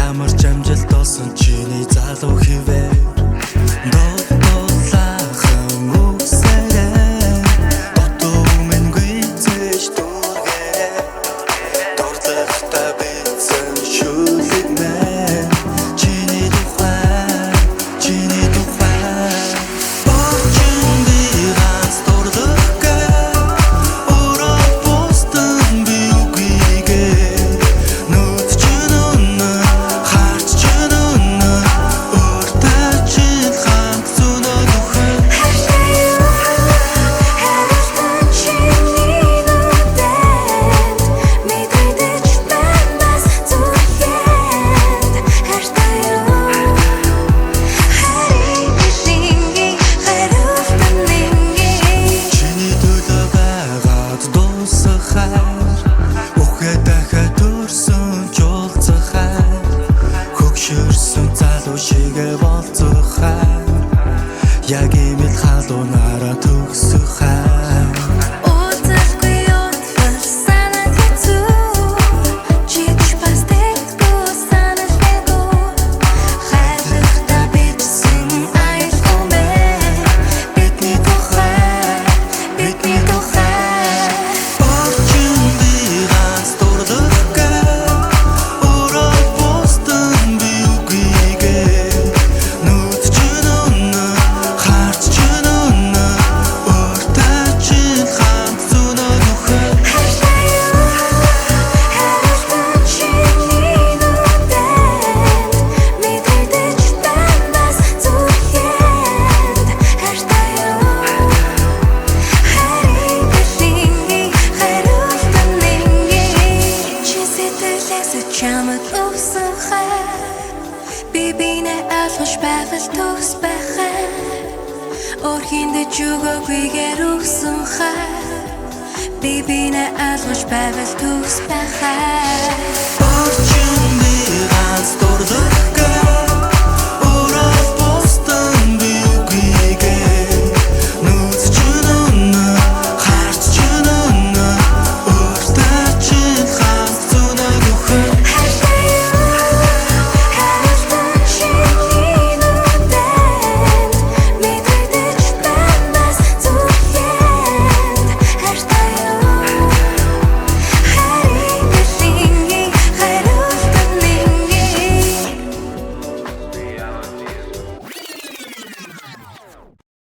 Ямар ч амжилт олсон чиний залуу хിവэр дуулаахан үсэрээ дотоо минь гүйцэж дүүргэрээ дуртахта битсэн шүлэгмээ чиний тухай орчин би ганц дурлахгээ өөрөө бусдын би үгүйгээ шигэ болцохай яг имэл халуунаараа төгсөхай Удалгүй утвал санаад хэцүү чигш бас тэггүй санал хэлгүй хайртай бичсэн айлгүй мэ бидний тухай орчин би ганц дурлахгээ өөрөө бусдын би үгүйгээ чамд өгсөн хай би бинэ алхаш байвал төгс байхай орхинд жүгөөгээр өгсөн хай би бинэ алхаш байвал төгс байхай орчин би ганц дурлах